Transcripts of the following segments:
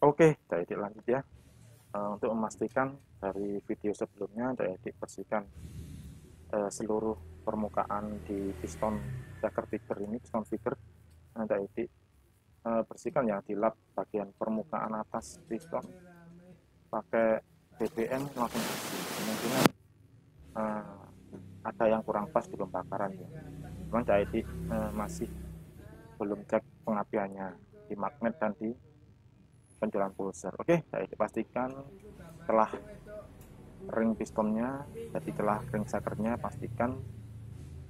Oke, jadi lanjut ya. Untuk memastikan dari video sebelumnya, jadi bersihkan seluruh permukaan di piston checker feeder ini, piston feeder. Jadi bersihkan ya, dilap bagian permukaan atas piston pakai BBM langsung bersih. Kemungkinan eh, ada yang kurang pas di pembakaran ya. Cuman jadi masih belum cek pengapiannya di magnet dan di penjualan pulser. Oke, jadi dipastikan setelah ring pistonnya, jadi celah ring sekernya pastikan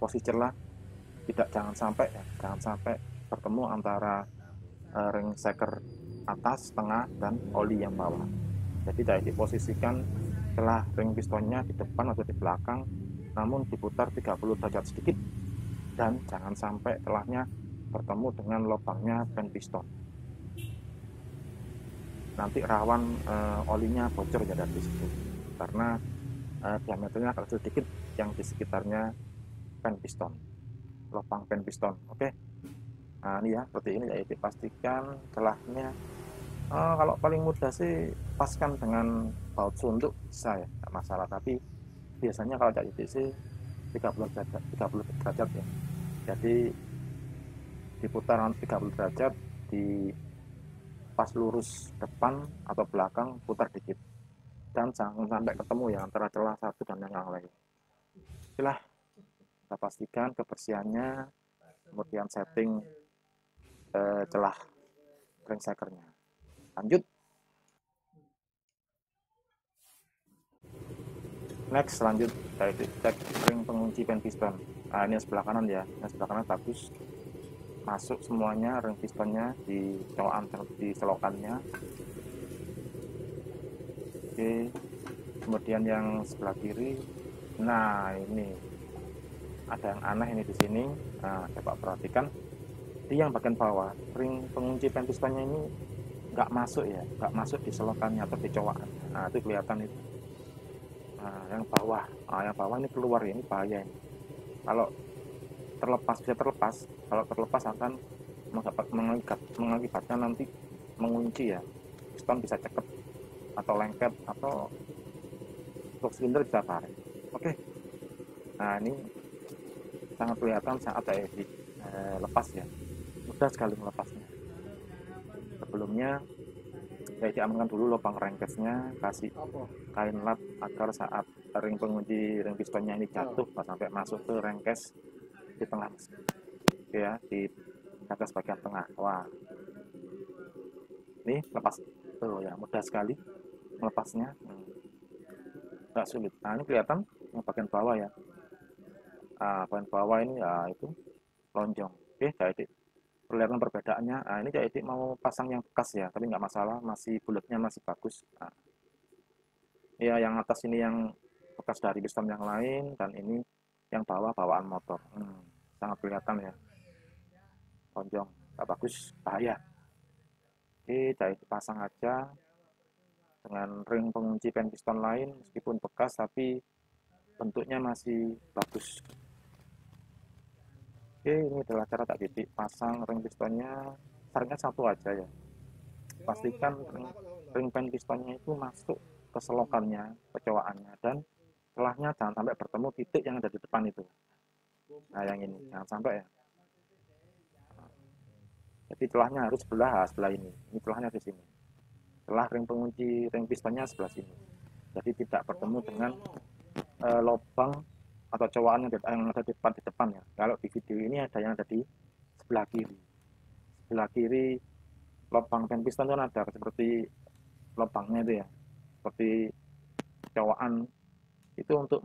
posisi celah tidak, jangan sampai ya, jangan sampai bertemu antara ring seker atas, tengah, dan oli yang bawah. Jadi tidak diposisikan celah ring pistonnya di depan atau di belakang, namun diputar 30 derajat sedikit, dan jangan sampai celahnya bertemu dengan lubangnya pen piston. Nanti rawan olinya bocor ya dari situ, karena diameternya agak sedikit yang di sekitarnya pen piston, lubang pen piston. Oke, nah ini ya seperti ini ya, dipastikan celahnya. Kalau paling mudah sih paskan dengan baut suntuk bisa ya, nggak masalah, tapi biasanya kalau cak titik sih 30 derajat, 30 derajat ya, jadi diputar 30 derajat, di pas lurus depan atau belakang putar dikit, dan jangan sampai ketemu ya antara celah satu dan yang lain. Itulah, kita pastikan kebersihannya, kemudian setting celah ring sekernya. Lanjut, next, lanjut kita cek ring pengunci pen piston. Nah, ini yang sebelah kanan ya, yang sebelah kanan bagus, masuk semuanya ring pistonnya di cowokan, di selokannya. Oke, kemudian yang sebelah kiri, nah ini ada yang aneh ini di sini. Nah, coba perhatikan di yang bagian bawah, ring pengunci pen pistonnya ini nggak masuk ya, nggak masuk di selokannya atau di cowokan. Nah, itu kelihatan itu. Nah, yang bawah ini keluar ya, ini bahaya ini. Kalau terlepas, bisa terlepas, kalau terlepas akan mengakibatkan nanti mengunci ya, piston bisa cekep atau lengket atau box silinder bisa tarik. Oke, nah ini sangat kelihatan saat saya lepas ya, mudah sekali melepasnya. Sebelumnya saya diamankan dulu lubang rengkesnya, kasih kain lap agar saat ring pengunci ring pistonnya ini jatuh sampai masuk ke rengkes di tengah mesin. Oke ya, di atas bagian tengah. Wah, ini lepas tuh ya, mudah sekali melepasnya. Nggak sulit. Nah, ini kelihatan yang bagian bawah ya. Bagian bawah ini ya itu lonjong. Oke, jadi kelihatan perbedaannya. Nah, ini jadi mau pasang yang bekas ya, tapi nggak masalah, masih bulatnya masih bagus. Nah, ya yang atas ini yang bekas dari piston yang lain, dan ini yang bawah bawaan motor. Sangat kelihatan ya, lonjong, nggak bagus, bahaya. Oke, jadi dipasang aja dengan ring pengunci pen piston lain, meskipun bekas tapi bentuknya masih bagus. Oke, ini adalah cara tak titik pasang ring pistonnya. Sarannya satu aja ya, pastikan ring pen pistonnya itu masuk ke selokannya, ke cowakannya, dan celahnya jangan sampai bertemu titik yang ada di depan itu. Nah, yang ini jangan sampai ya. Jadi celahnya harus sebelah ini celahnya di sini. Celah ring pengunci ring pistonnya sebelah sini. Jadi tidak bertemu dengan lubang atau cowakan yang ada di depan ya. Kalau di video ini ada yang ada di sebelah kiri. Sebelah kiri lubang pen piston kan ada seperti lubangnya itu ya, seperti cowakan itu eh, untuk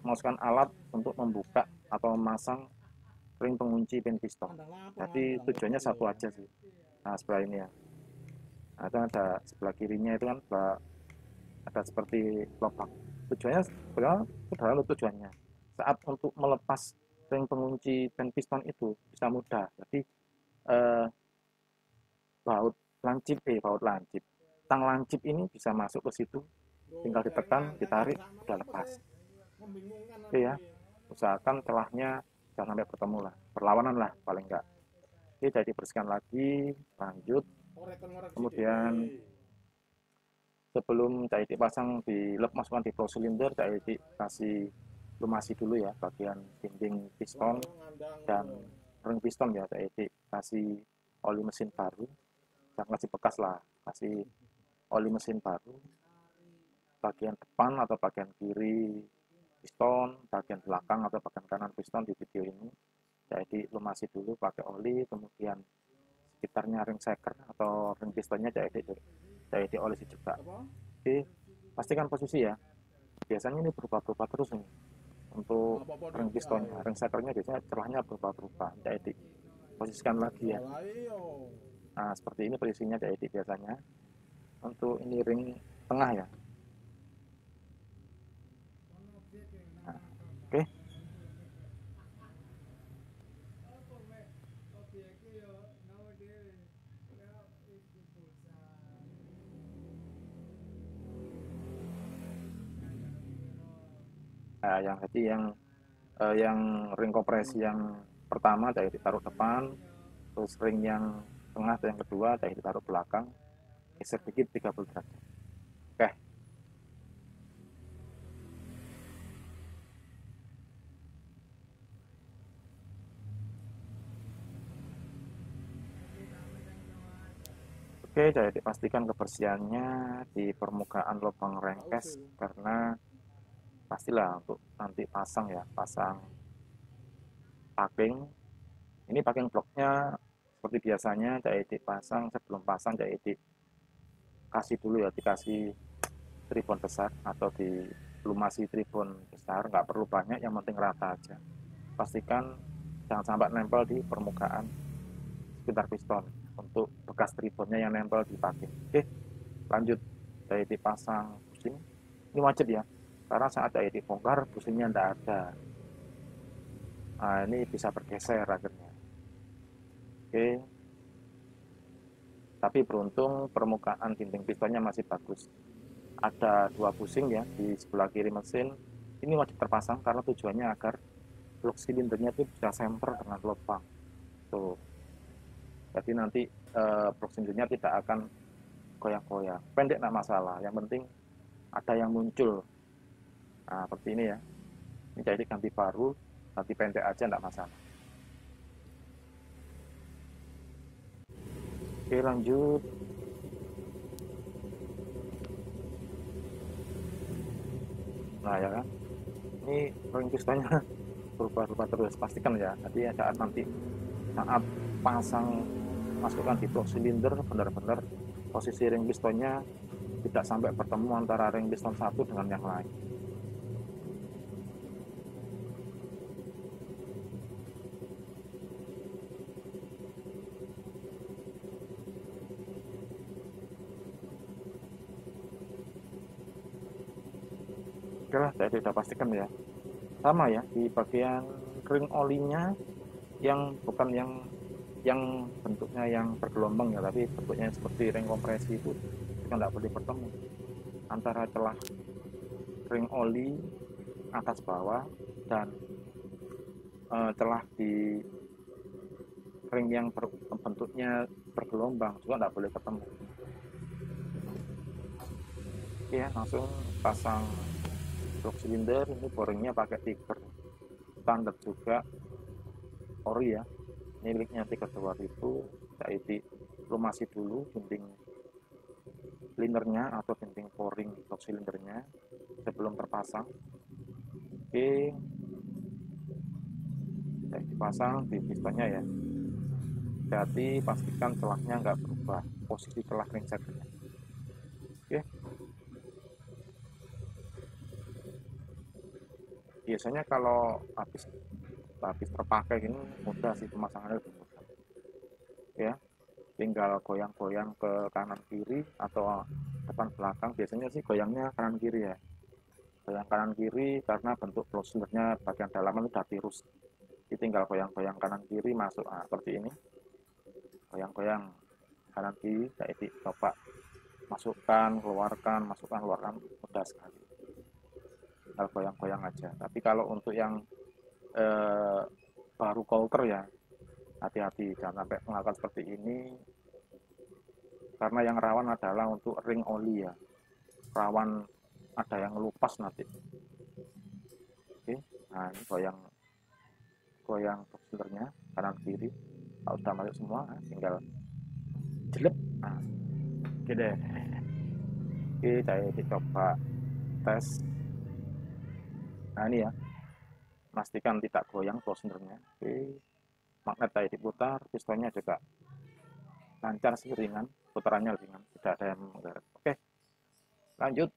memasukkan alat untuk membuka atau memasang ring pengunci pin piston. Jadi tujuannya satu aja sih. Nah, sebelah ini ya. Nah, itu ada sebelah kirinya itu kan ada seperti lubang. Tujuannya sebenarnya sederhana tujuannya. Saat untuk melepas ring pengunci pin piston itu bisa mudah. Jadi eh, baut lancip, tang lancip ini bisa masuk ke situ, tinggal ditekan, ditarik, udah lepas. Oke ya, usahakan celahnya jangan sampai bertemu lah, berlawanan lah paling enggak. Oke, jadi dibersihkan lagi, lanjut. Kemudian sebelum jadi dipasang masukkan di flow cylinder, jadi dikasih lumasi dulu ya bagian dinding piston dan ring piston ya, jadi dikasih oli mesin baru, jangan kasih bekas lah, kasih oli mesin baru bagian depan atau bagian kiri piston, bagian belakang atau bagian kanan piston di video ini. Jadi lumasi dulu pakai oli, kemudian sekitarnya ring shaker atau ring pistonnya jadi olesi juga. Oke, pastikan posisi ya. Biasanya ini berubah-ubah terus nih untuk ring pistonnya, ring shakernya biasanya celahnya berubah-ubah. Jadi posisikan lagi ya. Nah, seperti ini posisinya jadi biasanya. Untuk ini ring tengah ya. Nah, oke. Nah, yang ring kompresi yang pertama dari ditaruh depan, terus ring yang tengah dan yang kedua dari ditaruh belakang, geser dikit 30 derajat. Oke. Oke, jadi dipastikan kebersihannya di permukaan lubang rengkes karena pastilah untuk nanti pasang ya, pasang packing. Ini packing bloknya seperti biasanya jadi dipasang, sebelum pasang jadi dikasih dulu ya, dikasih tribun besar atau dilumasi tribun besar, nggak perlu banyak, yang penting rata aja. Pastikan jangan sampai nempel di permukaan sekitar piston untuk bekas tribunnya yang nempel di packing. Oke, lanjut. Jadi dipasang bushing, ini wajib ya, karena saat jadi dibongkar bushingnya tidak ada. Nah, ini bisa bergeser akhirnya. Oke, tapi beruntung permukaan dinding pistonnya masih bagus. Ada 2 bushing ya di sebelah kiri mesin. Ini wajib terpasang karena tujuannya agar blok silindernya itu bisa semper dengan lubang. Tuh. Jadi nanti blok silindernya tidak akan goyang-goyang. Pendek nggak masalah, yang penting ada yang muncul. Nah, seperti ini ya. Ini jadi ganti baru, ganti pendek aja nggak masalah. Oke, lanjut. Nah, ya kan. Ini ring pistonnya berubah-ubah terus. Pastikan ya, nanti saat pasang masukkan di blok silinder, benar-benar posisi ring pistonnya tidak sampai bertemu antara ring piston satu dengan yang lain. Oke lah, saya sudah pastikan ya. Sama ya, di bagian ring olinya yang bukan yang bentuknya yang bergelombang ya, tapi bentuknya seperti ring kompresi itu juga tidak boleh bertemu antara celah ring oli atas bawah dan celah di ring yang bentuknya bergelombang juga tidak boleh ketemu. Oke ya, langsung pasang blok silinder. Ini boringnya pakai tiger standar juga, ori ya, miliknya tiger 2000. Jadi lumasi dulu dinding linernya atau dinding boring blok silindernya sebelum terpasang. Oke, jadi dipasang di pistonnya ya. Jadi pastikan celahnya nggak berubah posisi celah ring shakernya. Oke, biasanya kalau habis terpakai ini mudah sih, pemasangannya lebih mudah ya, tinggal goyang-goyang ke kanan kiri atau depan belakang. Biasanya sih goyangnya kanan kiri ya, goyang kanan kiri karena bentuk closernya bagian dalaman udah tirus. Jadi tinggal goyang-goyang kanan kiri masuk. Nah, seperti ini, goyang-goyang kanan kiri, jadi coba masukkan keluarkan mudah sekali, tinggal goyang-goyang aja. Tapi kalau untuk yang baru coulter ya, hati-hati jangan sampai melakukan seperti ini, karena yang rawan adalah untuk ring oli ya, rawan ada yang lupas nanti. Oke, nah ini goyang goyang boxernya kanan kiri. Kalau udah masuk semua, tinggal jelek. Nah, oke deh. Oke, saya coba tes. Nah ini ya, pastikan tidak goyang boxernya. Oke, magnet tadi diputar, pistonnya juga lancar sih, ringan, putarannya ringan, tidak ada yang menggeret. Oke, lanjut.